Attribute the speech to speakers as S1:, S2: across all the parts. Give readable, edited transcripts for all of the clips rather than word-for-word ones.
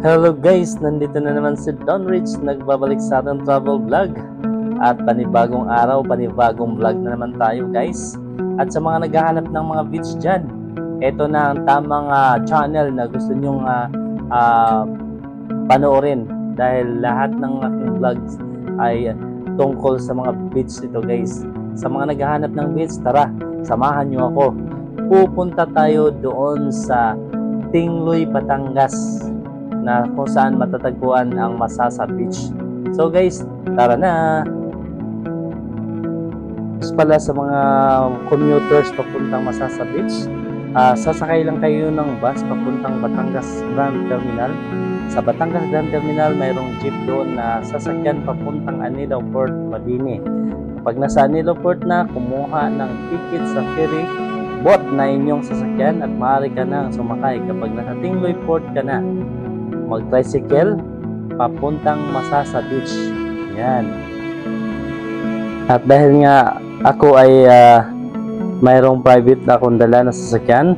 S1: Hello guys, nandito na naman si Don Rich, nagbabalik sa ating travel vlog. At panibagong araw, panibagong vlog na naman tayo guys. At sa mga naghahanap ng mga beach dyan, ito na ang tamang channel na gusto nyong panoorin. Dahil lahat ng aking vlogs ay tungkol sa mga beach ito guys. Sa mga naghahanap ng beach, tara, samahan nyo ako. Pupunta tayo doon sa Tingloy, Batangas, na kung saan matatagpuan ang Masasa Beach. So guys, tara na! Tapos pala sa mga commuters papuntang Masasa Beach, sasakay lang kayo ng bus papuntang Batangas Grand Terminal. Sa Batangas Grand Terminal, mayroong jeep doon na sasakyan papuntang Anilao Port, Mabini. Kapag nasa Anilao Port na, kumuha ng ticket sa ferry boat na inyong sasakyan at maaari ka nang sumakay. Kapag nasa Tingloy Port ka na, mag-tricycle papuntang Masasa Beach. Yan. At dahil nga ako ay mayroong private na akong dala na sasakyan,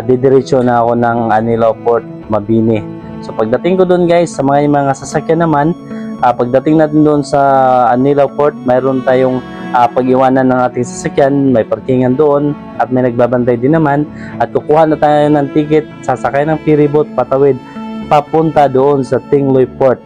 S1: didiretso na ako ng Anilao Port, Mabini. So pagdating ko doon guys, sa mga sasakyan naman, pagdating natin doon sa Anilao Port, mayroon tayong pag-iwanan ng ating sasakyan, may parkingan doon at may nagbabantay din naman, at kukuha na tayo ng ticket, sasakay ng ferry boat patawid papunta doon sa Tingloy Port.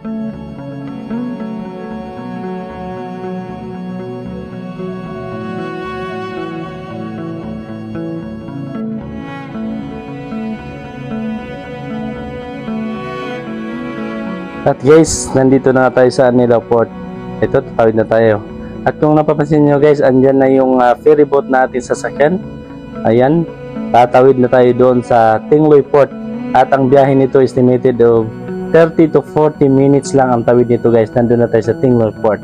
S1: At guys, nandito na tayo sa Anilao Port. Ito, tatawid na tayo. At kung napapansin nyo guys, andyan na yung ferry boat na ating sasakyan. Ayan, tatawid na tayo doon sa Tingloy Port. At ang biyahe nito estimated of 30 to 40 minutes lang ang tawid nito guys. Nandun na tayo sa Tingloy Port.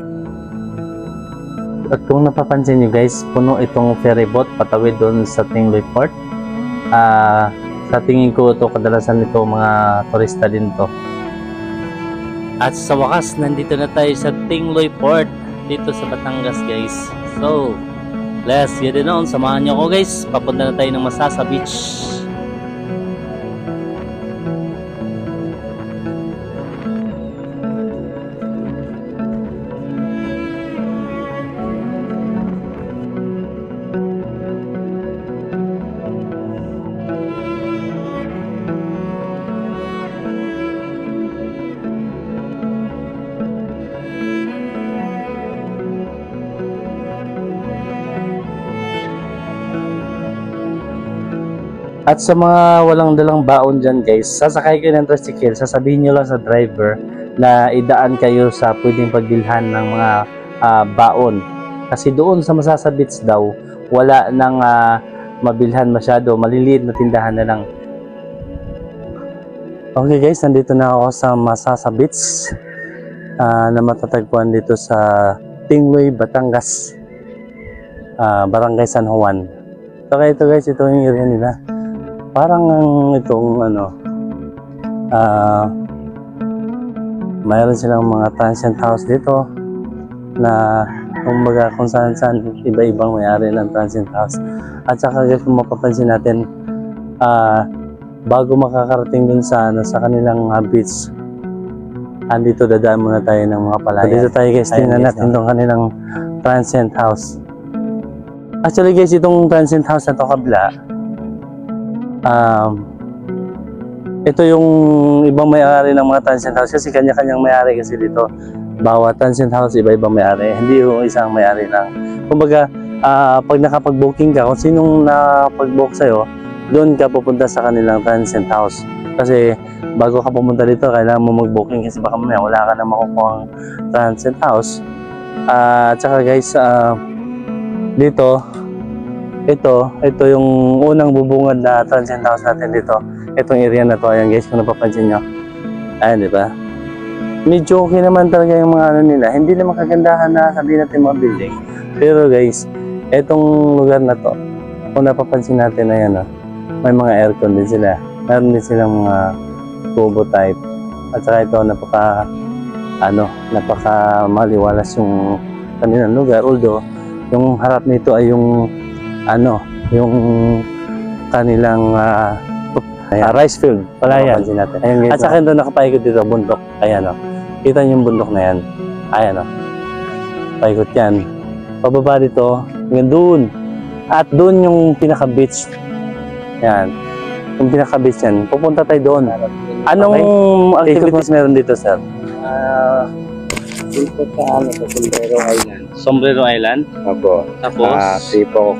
S1: At kung napapansin nyo guys, puno itong ferry boat patawid doon sa Tingloy Port. Sa tingin ko ito, kadalasan nito mga turista din to. At sa wakas, nandito na tayo sa Tingloy Port dito sa Batangas guys. So, let's get it on. Samahan nyo ako guys. Papunta na tayo ng Masasa Beach. At sa mga walang dalang baon dyan guys, sasakay kayo ng tricycle, sasabihin nyo lang sa driver na idaan kayo sa pwedeng pagbilhan ng mga baon. Kasi doon sa Masasa Beach daw, wala nang mabilhan masyado, maliliit na tindahan na lang. Okay guys, nandito na ako sa Masasa Beach na matatagpuan dito sa Tingloy, Batangas, Barangay San Juan. So ito guys, ito yung area nila. Parang itong mayroon silang mga transient house dito na kumbaga kung saan iba-ibang may-ari ng transient house. At saka guys, kung mapapansin natin, bago makakarating dun sa kanilang beach, andito dadaan muna tayo ng mga palayan. So dito tayo guys, tingnan natin itong kanilang transient house. Actually guys, itong transient house na ito kabila, ito yung ibang may-ari ng mga transient house kasi kanya-kanyang may-ari kasi dito. Bawat transient house iba-ibang may-ari, hindi yung isang may-ari lang. Kumbaga, pag nakapag-booking ka, kung sinong nakapag-book sa'yo, doon ka pupunta sa kanilang transient house. Kasi bago ka pumunta dito, kailangan mo mag-booking kasi baka mamaya wala ka na makukuha ang transient house. At saka guys, dito, ito yung unang bubungad na transient house natin dito. Itong area na to, ayan guys, kung napapansin nyo. Ayan, di ba? Medyo okay naman talaga yung mga ano nila. Hindi naman kagandahan na sabihin natin mga building. Pero guys, itong lugar na to, kung napapansin natin, ayan may mga aircon din sila. Meron din silang mga kubo type. At saka ito, napaka maliwalas yung kanilang lugar. Although, yung harap nito ay yung yung kanilang Ayan. Rice field. Pala yan. Natin. Ayan, guys, at sa akin doon nakapaikot dito, bundok. Ayan o. Kita niyo yung bundok na yan. Ayan o. Paikot yan. Pababa dito. Hanggang doon. At doon yung pinaka-beach. Ayan. Yung pinaka-beach yan. Pupunta tayo doon. Anong activities meron dito, sir?
S2: Dito sa Sombrero Island.
S1: Sombrero Island?
S2: Opo.
S1: Tapos?
S2: Sipo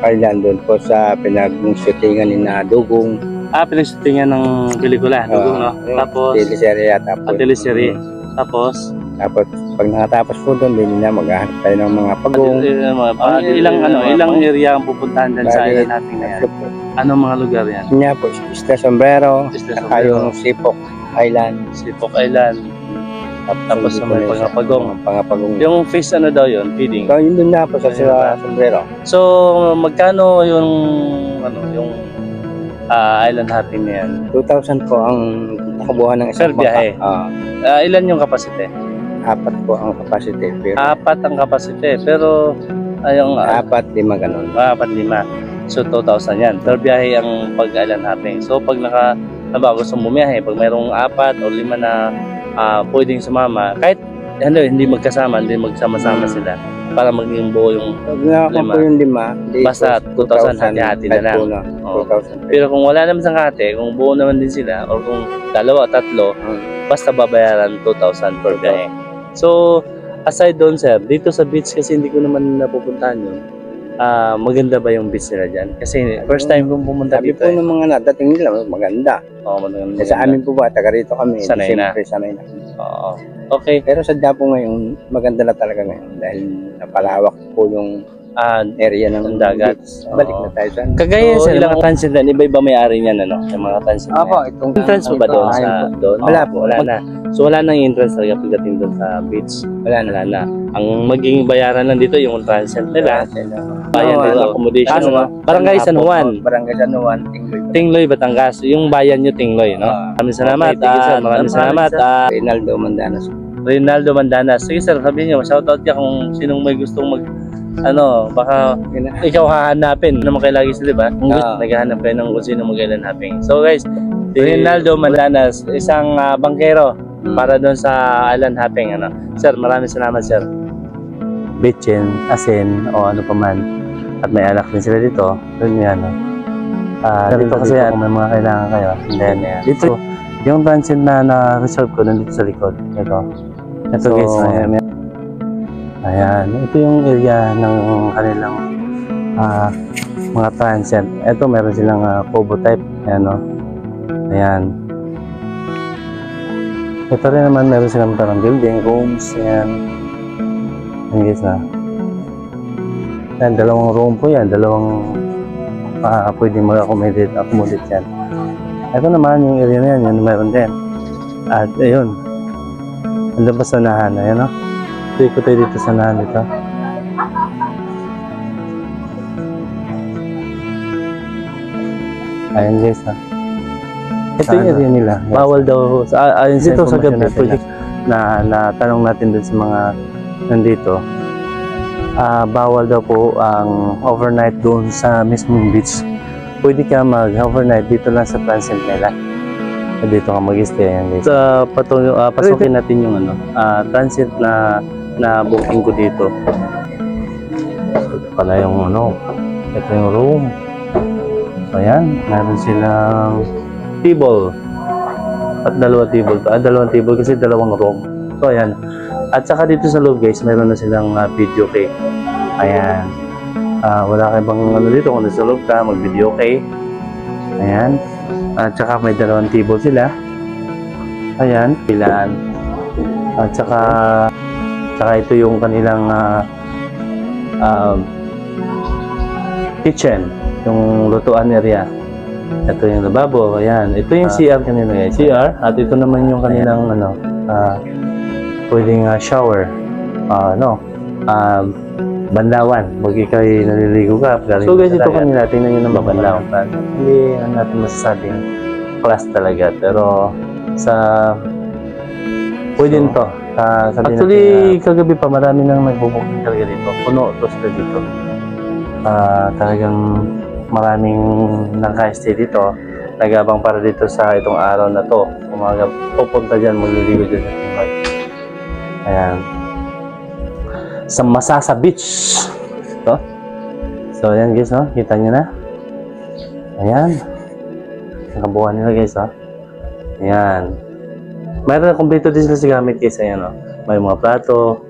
S2: Island doon po sa pinag-shootingan ni na Dugong.
S1: Pinag-shootingan ng pelikula, Dugong, no? Tapos?
S2: Teleserye.
S1: Teleserye. Tapos?
S2: Tapos, pag nakatapos po doon, din na maghahanap tayo ng mga pagong.
S1: Ilang area ang pupuntahan dyan sa island natin na yan? Anong mga lugar yan?
S2: Yan po, Isla Sombrero, saka yung Sipok Island.
S1: Sipok Island. Tapos sa may Pangapagong. Yung fish ano daw yun? Feeding?
S2: So, yun doon na po sa Sombrero.
S1: So, magkano yung island hopping na yan?
S2: 2,000 po ang nakabuhan ng isang
S1: biyahe. Ilan yung capacity?
S2: 4 po ang capacity. Pero
S1: 4 ang capacity. Pero, yung
S2: 4-5 ganun.
S1: 4-5. So, 2,000 yan. Per biyahe ang pag-island hopping. So, pag gusto mong bumiyahe, pag mayroong 4 o 5 na pwedeng sumama, kahit hindi magkasama, hindi magsama-sama sila para maging buo yung
S2: 5.
S1: Basta 2,000 hati-hati na lang. Pero kung wala naman sa hati, kung buo naman din sila, o kung 2-3, basta babayaran 2,000 per biyahe. So, aside doon, sir, dito sa beach kasi hindi ko naman napupuntahan yun. Maganda ba yung beach nila dyan? Kasi first time kong pumunta
S2: dito. Sabi po ng mga nadating nila, maganda.
S1: Maganda.
S2: Sa amin po ba, taga rito kami.
S1: Sanay na.
S2: Sanay na.
S1: Okay.
S2: Pero sadya po ngayon, maganda na talaga ngayon dahil napalawak po yung area ng
S1: dagat.
S2: Balik na tayo saan.
S1: Kagaya sa ilang transient na, iba-iba may-ari niyan, ano? Yung mga transient na.
S2: Itong
S1: entrance mo ba doon sa doon?
S2: Wala po.
S1: Wala na. So wala nang entrance talaga pagdating doon sa beach. Wala na. Ang magiging bayaran lang dito yung transient nila. Bayan nila accommodation. Barangay San Juan.
S2: Barangay San Juan,
S1: Tingloy, Batangas. Yung bayan nyo Tingloy, no? Maraming salamat. Maraming salamat.
S2: Reynaldo Mandanas.
S1: Reynaldo Mandanas. Sige sir, sabihin nyo, shoutout ka kung sinong may gustong baka ikaw hahanapin naman kayo lagi sila, diba? Kung naghahanap kayo ng kung sino mag-hanapin. So guys, Reynaldo Mandanas, isang bangkero para doon sa island hopping, ano. Sir, maraming salamat, sir. Bitchin, asin, o ano pa man. At may alak din sila dito. Doon yan, no. Dito kasi kung may mga kailangan kayo. And then, dito, yung transient na reserve ko nandito sa likod. Ito guys, ayan, ito yung area ng kanilang mga transient. Ito, meron silang Kobo type. Ayan, no? Ayan. Ito rin naman, meron silang parang building, rooms. Ayan. Ayan guys na. Ayan, 2 room po yan. 2 pwede mag-accommodate yan. Ito naman, yung area na yan, yan meron din. At ayun. Andun pa sa nahan. Ayan, no? Ikot tayo dito sa nahan dito. Ayan guys, ha. Ito yung area nila. Bawal daw, ayon sa dito sa gabi, na tanong natin dun sa mga nandito. Bawal daw po ang overnight doon sa mismong beach. Pwede ka mag-overnight dito lang sa transient nila. Dito ka mag-stay. Ayan guys. Pasukin natin yung transient na booking ko dito. Ito pala yung ito yung room. So ayan, meron silang table at 2 table. 2 table kasi 2 room. So ayan. At saka dito sa loob guys, meron na silang video kay. Ayan. Wala kayo bang dito kung nasa loob ka, mag-video kay. Ayan. At saka may 2 table sila. Ayan, pilaan. At saka ito yung kanilang kitchen, yung lutuan area. Ito yung lababo, ayan. Ito yung CR kanina guys. CR, at ito naman yung kanilang pwedeng shower. Banlawan. Pag ikaw naliligo ka. So guys, ito kanila, tingnan nyo naman banlawan. Hindi natin masasabing class talaga. Pero pwede nito. Actually, kagabi pa marami nang nagbubuking talaga dito. Puno to sila dito. Talagang maraming naka-stay dito. nagabang para dito sa itong araw na to. Umaga, pupunta dyan, magliligo dyan. Ayan. Sa Masasa Beach. Ito. So, ayan guys, oh. Kita nyo na. Ayan. Nakabuhan nila guys, oh. Ayan. Mayroon na kompleto din sila sa gamit guys. Ayan, oh. May mga plato,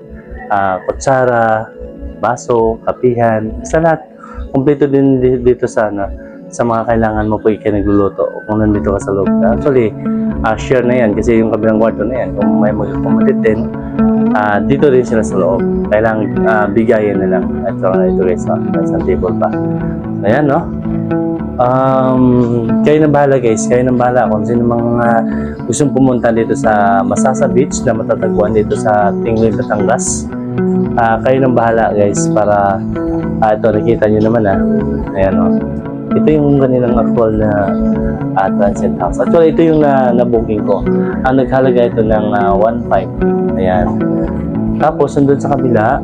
S1: kutsara, baso, kapihan, sa lahat. Kompleto din dito sa mga kailangan mo po nagluluto kung nandito ka sa loob. Actually, share na yan kasi yung kabilang kwarto na yan. Kung may mag-accommodate din, dito rin sila sa loob. Kailangan bigayin na lang. Ito guys, sa table pa. Ayan, no? Kayo na bahala guys. Kayo na bahala kung sino mga gustong pumunta dito sa Masasa Beach na matatagpuan dito sa Tingloy, Batangas. Kayo nang bahala guys para ito nakita nyo naman ayan o. Ito yung kanilang actual na transient house. Actually ito yung na-booking ko. Ang naghalaga ito ng 1.5. Ayan. Tapos nandun sa kabila,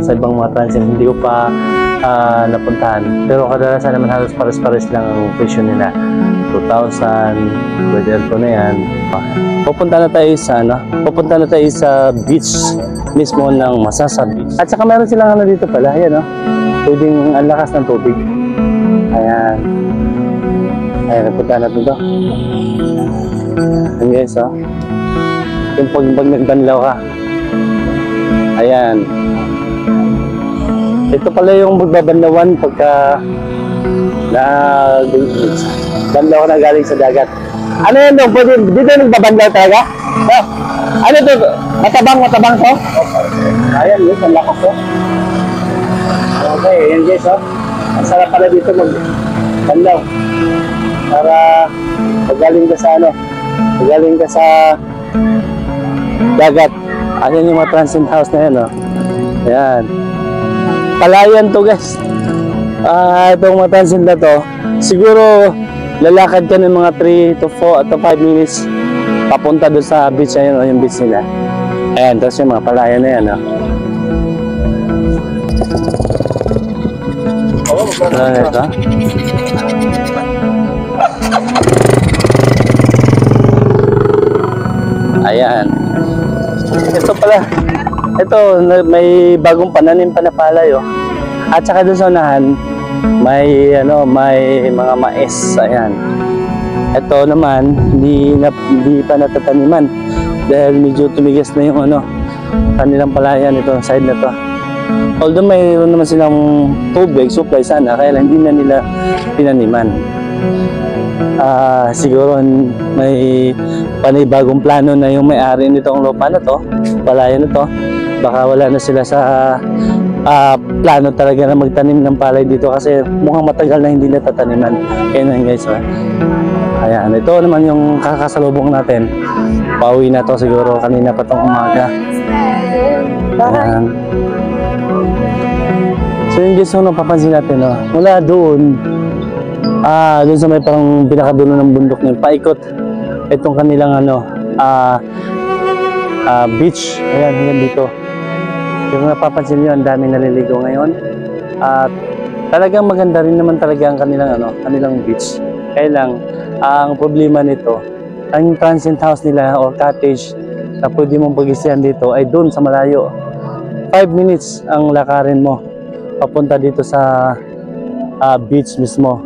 S1: sa ibang mga transient hindi ko pa napuntahan. Pero kadalasan naman halos pares-pares lang ang presyo nila. 2,000 with aircon na yan. Pupunta na tayo sa beach mismo ng Masasa Beach. At saka meron silang dito pala, ayan pwedeng ang lakas ng tubig. Ayan. Ayan, napunta na ito. Ayan guys, yung pag nagbanlaw ka. Ayan. Ito pala yung magbabanlawan pagka banlaw ka na galing sa dagat. Ano yan doon? Pwede, dito nagbabanlaw talaga? Ano ito? Matabang to? Ayan guys, ang lakas to. Okay, yan guys ang sarap pala dito magbanlaw. Para pagaling ka sa dagat. Ayan yung mga transient house na yan Ayan. Palayan to guys. Itong mga transient na to, siguro lalakad ka ng mga 3 to 4 at 5 minutes papunta doon sa beach. Ayan yung beach nila. Ayan, tapos yung mga palayan na yan Ayan. Ito pala. Ito, may bagong pananim pa na palay At saka doon sa unahan, may mga mais. Ayan. Ito naman, hindi pa natataniman dahil medyo tumigas na yung kanilang palayan ito, side na to. Although mayroon naman silang tubig, supply sana, kaya lang hindi na nila pinaniman. Siguro may panibagong plano na yung may-ari nitong lupa na to, palayan na to. Baka wala na sila sa plano talaga na magtanim ng palay dito kasi mukhang matagal na hindi natataniman. Kaya guys, ayan, ito naman yung kakasalubong natin. Pauwi na to siguro kanina pa tong umaga. Ayan. So yung guys, napapansin natin, mula doon, doon sa may parang pinakadulo ng bundok niyan, paikot itong kanilang beach. Ayan, yan dito. Yung napapansin nyo, ang daming naliligo ngayon. At talagang maganda rin naman talaga ang kanilang beach. Kaya lang, ang problema nito, ang transient house nila or cottage na pwede mong pag-isihan dito ay doon sa malayo. 5 minutes ang lakarin mo papunta dito sa beach mismo.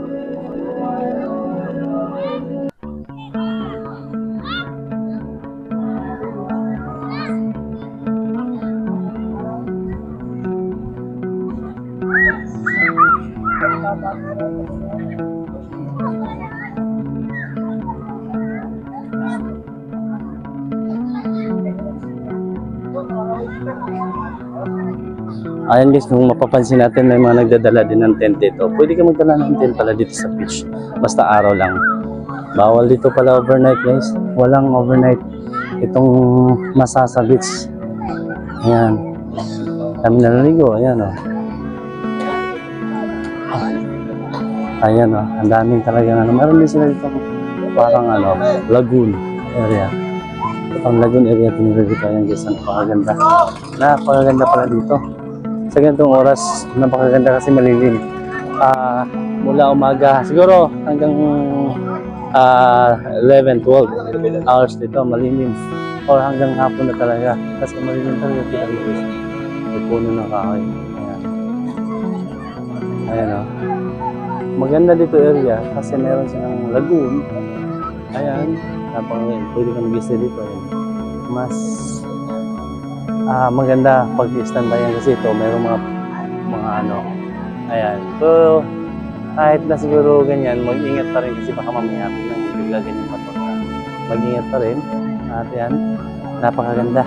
S1: Ayan guys, kung mapapansin natin may mga nagdadala din ng tent dito. Pwede ka magdala ng tent pala dito sa beach. Basta araw lang. Bawal dito pala overnight guys. Walang overnight itong Masasa Beach. Ayan. Kami naliligo. Ayan Ayan ang daming talaga Meron din sila dito parang lagoon area. Itong lagoon area dito. Ayan guys, napakaganda. Napakaganda pala dito. Sa ganitong oras, napakaganda kasi malilim. Mula umaga, siguro hanggang 11, 12 hours dito, malilim. Or hanggang hapon na talaga. Kasi malilim talaga kita dito. May puno ng kahoy. Ayan. Ayan o. Maganda dito area kasi meron silang lagoon. Ayan. Pwede kang mag-isip dito. Ayan. Mas maganda pag standby kasi ito. Meron mga ano. Ayan. So, kahit na siguro ganyan, mag-ingat pa rin kasi baka mamaya nang bigla ganyan pa ito. Mag-ingat pa rin. At yan, napakaganda.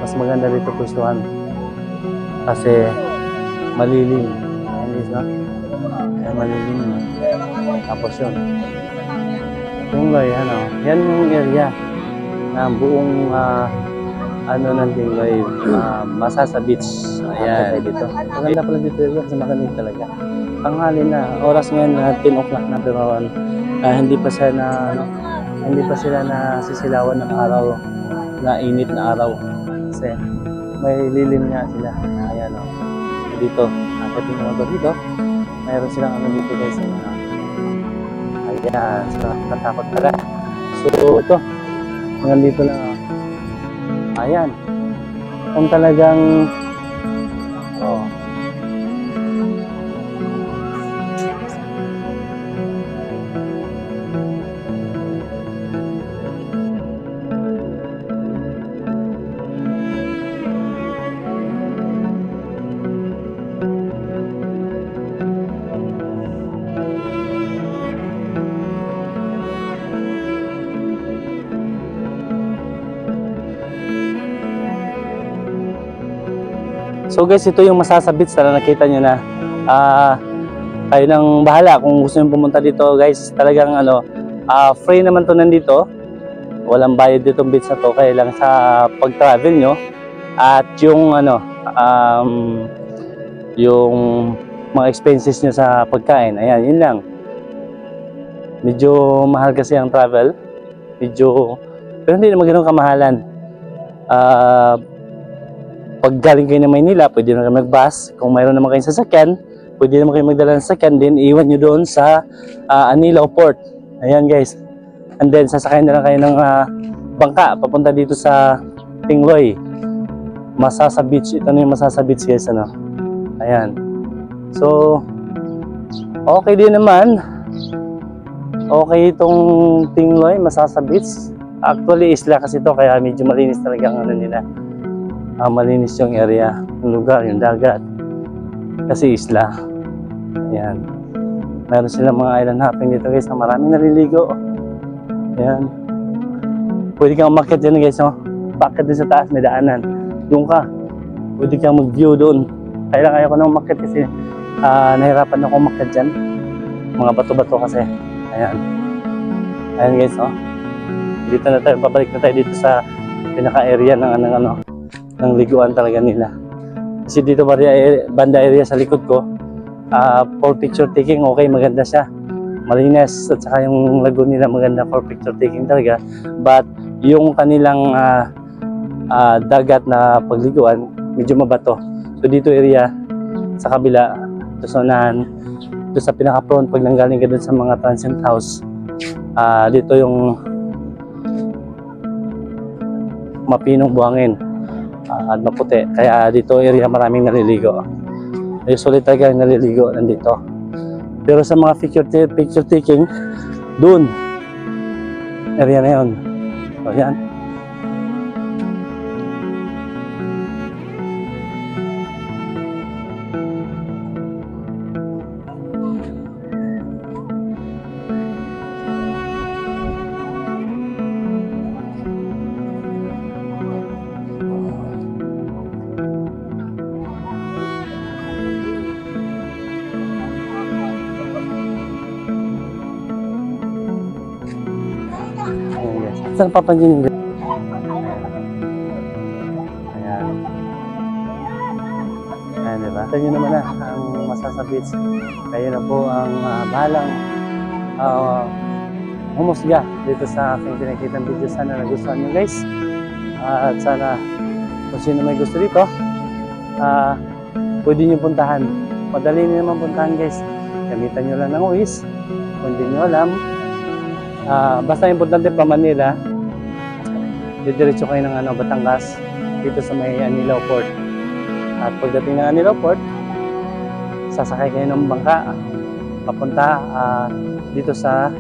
S1: Mas maganda dito pwestuhan kasi malilim. Ayan guys, no? Ayan, malilim. No? Tapos yun. Tingloy, ano? Yan yung area na buong ano ng Tingloy, Masasa Beach. Ayan. Dito. Maganda pala dito kasi malamig talaga. Tanghali na, oras ngayon na 10 o'clock na pero hindi pa siya na ano, hindi pa sila nasisilawan ng araw, na init na araw kasi may lilim nga sila. Ayan o, dito nakita mo ba dito, mayroon silang ano dito guys. Ayan, so katakot pala. So ito, hanggang dito lang o. Ayan, kung talagang so guys, ito yung Masasa Beach na nakita nyo na. Kayo nang bahala kung gusto nyo pumunta dito guys. Talagang ano, free naman to nandito. Walang bayad dito beach na to. Kaya lang sa pag-travel nyo. At yung ano, yung mga expenses nyo sa pagkain. Ayan, yun lang. Medyo mahal kasi ang travel. Pero hindi naman ganun kamahalan. Pag galing kayo ng Maynila, pwede na kayo mag-bus. Kung mayroon naman kayong sasakyan, pwede naman kayo magdala ng sasakyan, then iwan nyo doon sa Anilao Port. Ayan guys. And then sasakayin na lang kayo ng bangka papunta dito sa Tingloy, Masasa Beach. Ito na yung Masasa Beach guys, ano. Ayan. So okay din naman. Okay itong Tingloy, Masasa Beach. Actually isla kasi ito, kaya medyo malinis talaga ang ano nila. Malinis yung area, yung lugar, yung dagat. Kasi isla. Ayan. Meron silang mga island hopping dito guys na maraming naliligo. Ayan. Pwede kang umakyat dyan guys, no? Bakit din sa taas, may daanan. Doon ka. Pwede kang mag-view doon. Kaya lang ayaw ko nang umakyat kasi nahirapan ako umakyat dyan. Mga bato-bato kasi. Ayan. Ayan guys, no? Dito na tayo, babalik na tayo dito sa pinaka-area ng ng liguan talaga nila. Kasi dito banda area sa likod ko, for picture taking, okay, maganda siya. Malinis at saka yung lagoon nila maganda for picture taking talaga. But yung kanilang dagat na pagliguan, medyo mabato. So dito area, sa kabila, ito sa unahan, ito sa pinaka-front, pag nanggaling ka dun sa mga transient house, dito yung mapinong buhangin. At maputi, kaya dito area maraming naliligo. Usually talaga naliligo nandito. Pero sa mga picture taking, dun area na yun. So yan. Saan papansin nyo? Ayan. Ayan, diba? Ito nyo naman na ang Masasa Beach. Kayo na po ang bahalang humusga dito sa aking pinakitang video. Sana nagustuhan nyo guys. At sana kung sino may gusto dito, pwede nyo puntahan. Madali nyo naman puntahan guys. Gamitan nyo lang ng Waze. Kung hindi nyo alam, Basta importante pa Manila, didiretso kayo ng Batangas dito sa may Anilao Port. At pagdating ng Anilao Port, sasakay kayo ng bangka papunta dito sa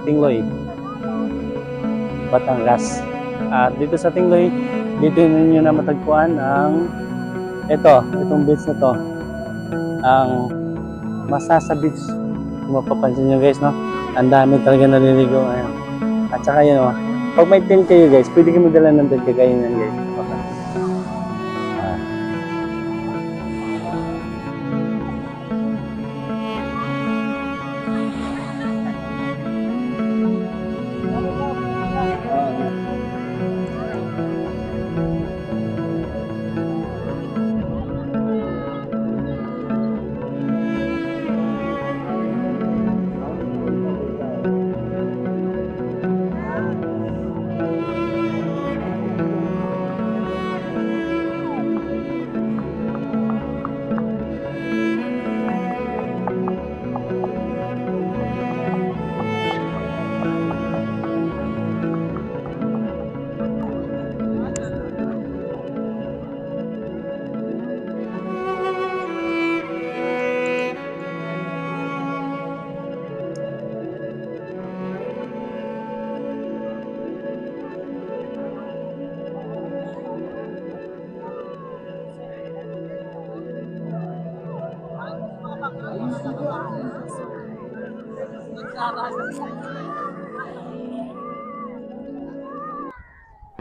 S1: Tingloy, Batangas. At dito sa Tingloy, dito ninyo na matagpuan ang itong beach na to, ang Masasa Beach. Kung mapapansin nyo guys, no? Ang dami talaga naliligo ngayon. At saka yun, pag may tent kayo guys, pwede kayo magdala ng tent kagaya yan guys.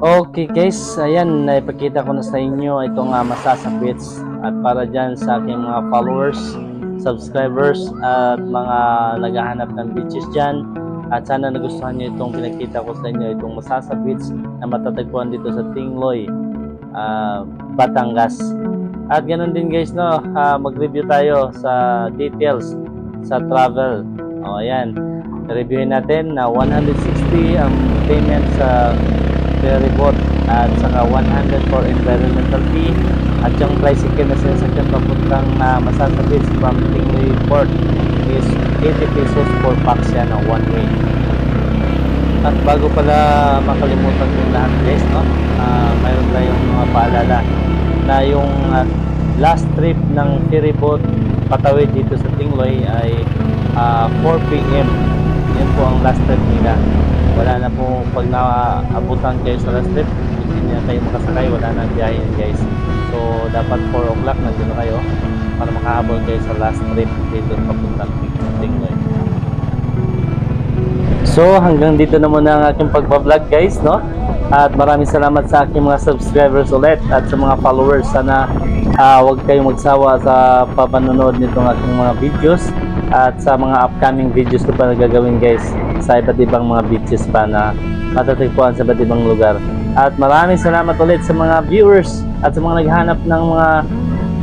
S1: Okay guys, ayan, naipakita ko na sa inyo itong Masasa Beach. At para dyan sa aking mga followers, subscribers at mga naghahanap ng beaches dyan, at sana nagustuhan nyo itong pinakita ko sa inyo, itong Masasa Beach na matatagpuan dito sa Tingloy, Batangas. At ganun din guys, no, mag-review tayo sa details sa travel. Ayan, reviewin natin na 160 ang payment sa ferry boat at saka 100 for environmental fee, at yung tricycle na sinasakyan papuntang Masasa Beach from Tingloy Port is 80 pesos for pax yan one way. At bago pala makalimutan yung lahat guys, no, mayroon tayong mga paalala na yung last trip ng ferry boat patawid dito sa Tingloy ay 4 p.m. Yan po ang last trip nila. Wala na po, pag naabutan kayo sa last trip, hindi na kayo makasakay, wala na biyahe guys. So dapat 4 o'clock nandun na kayo para makahabol kayo sa last trip dito papuntang Tingloy. So hanggang dito na muna ang aking pagbablog guys, no? At maraming salamat sa aking mga subscribers ulit at sa mga followers. Sana huwag kayong magsawa sa papanonood nitong aking mga videos at sa mga upcoming videos ko pa na gagawin guys sa iba't ibang mga beaches pa na matatagpuan sa iba't ibang lugar. At maraming salamat ulit sa mga viewers at sa mga naghahanap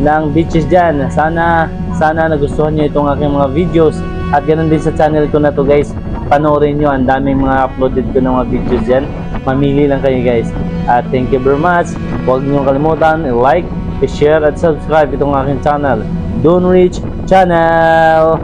S1: ng beaches dyan. Sana nagustuhan nyo itong aking mga videos, at ganoon din sa channel ko na to guys. Panoorin nyo, ang daming mga uploaded ko ng mga videos dyan. Mamili lang kayo guys. At thank you very much. Huwag nyo kalimutan i-like, i-share at subscribe itong aking channel, Don Rich Channel.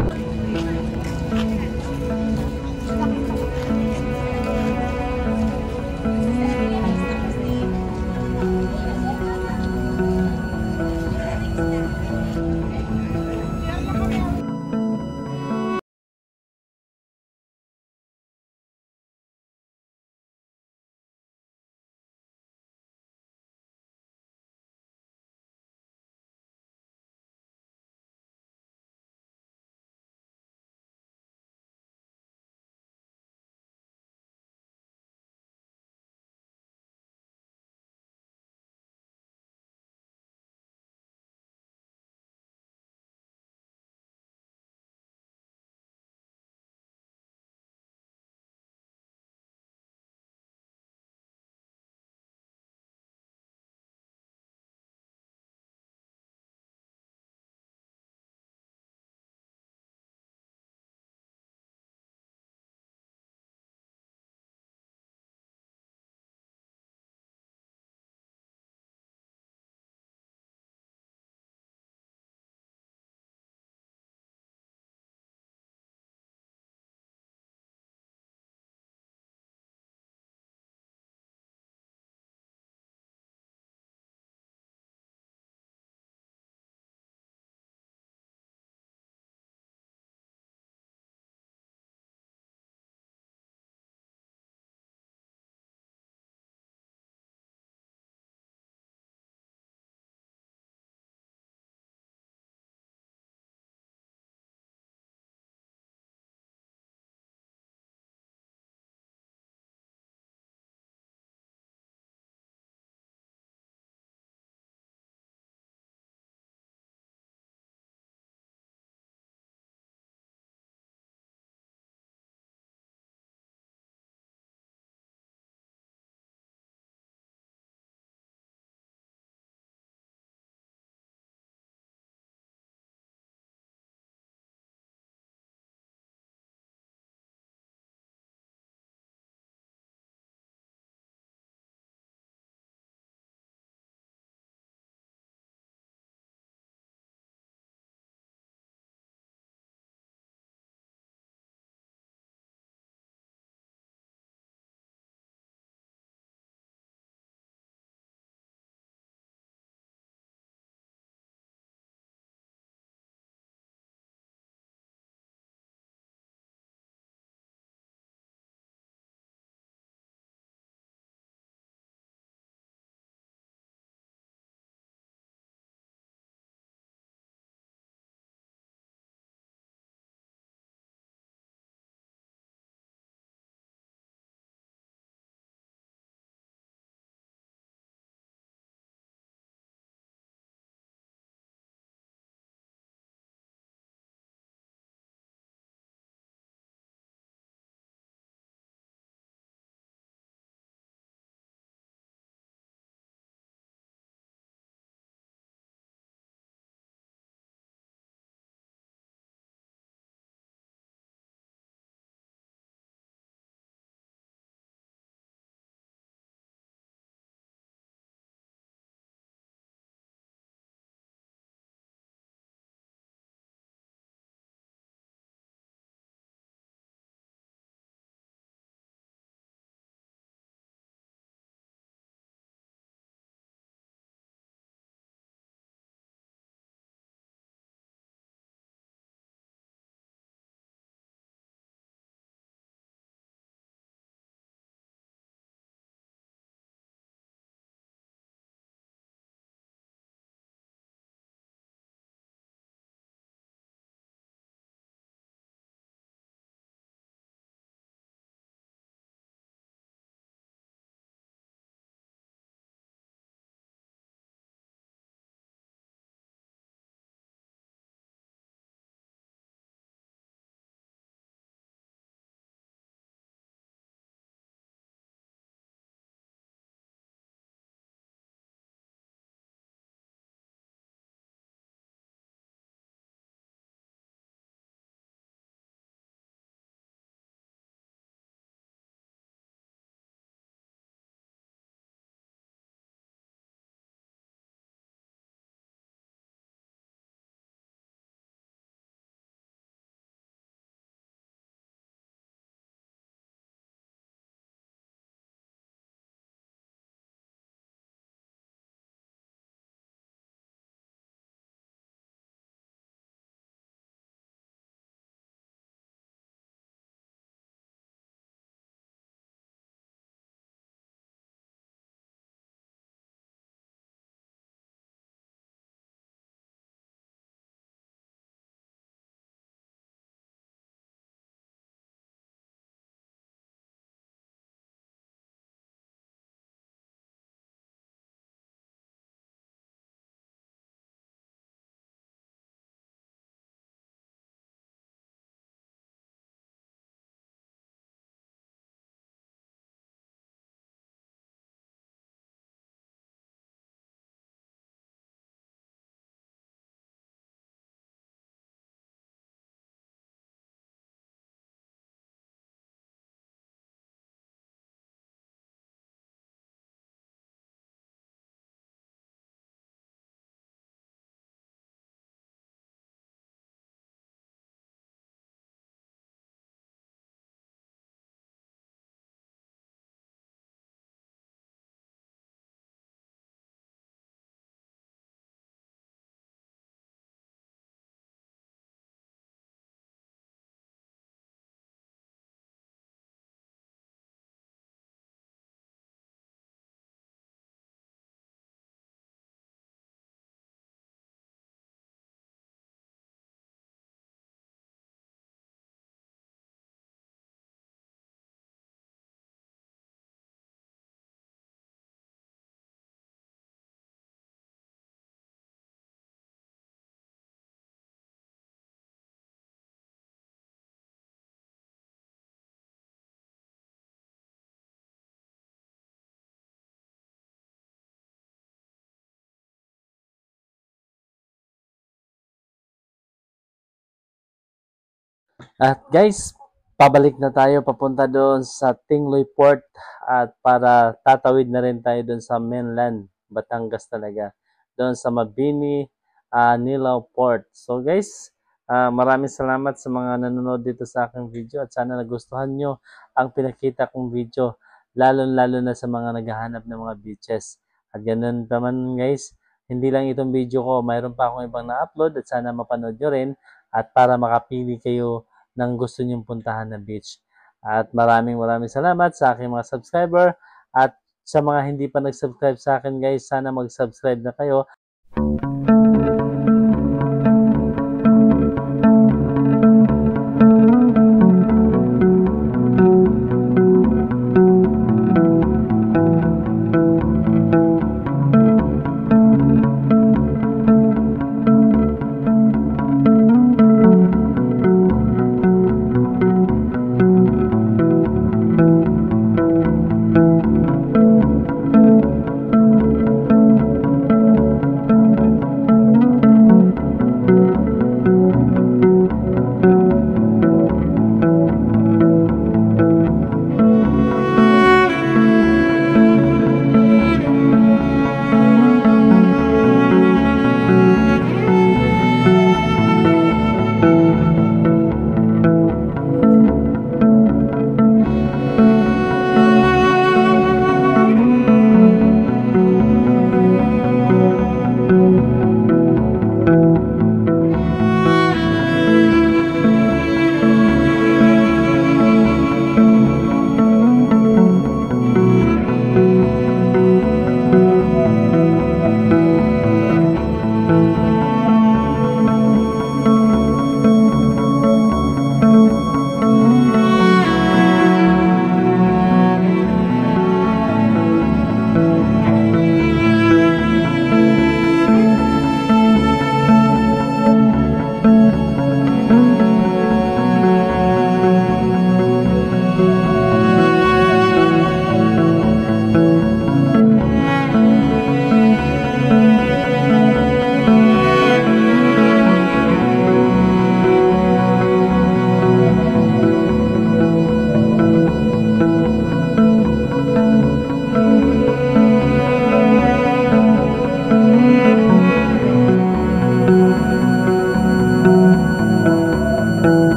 S1: At guys, pabalik na tayo papunta doon sa Tingloy Port at para tatawid na rin tayo doon sa mainland, Batangas talaga. Doon sa Mabini, Nilao Port. So guys, maraming salamat sa mga nanonood dito sa aking video at sana nagustuhan nyo ang pinakita kong video, lalo-lalo na sa mga naghahanap ng mga beaches. At ganun naman guys, hindi lang itong video ko, mayroon pa akong ibang na-upload at sana mapanood nyo rin at para makapili kayo ng gusto nyong puntahan na beach. At maraming salamat sa aking mga subscriber at sa mga hindi pa nag-subscribe sa akin guys, sana mag-subscribe na kayo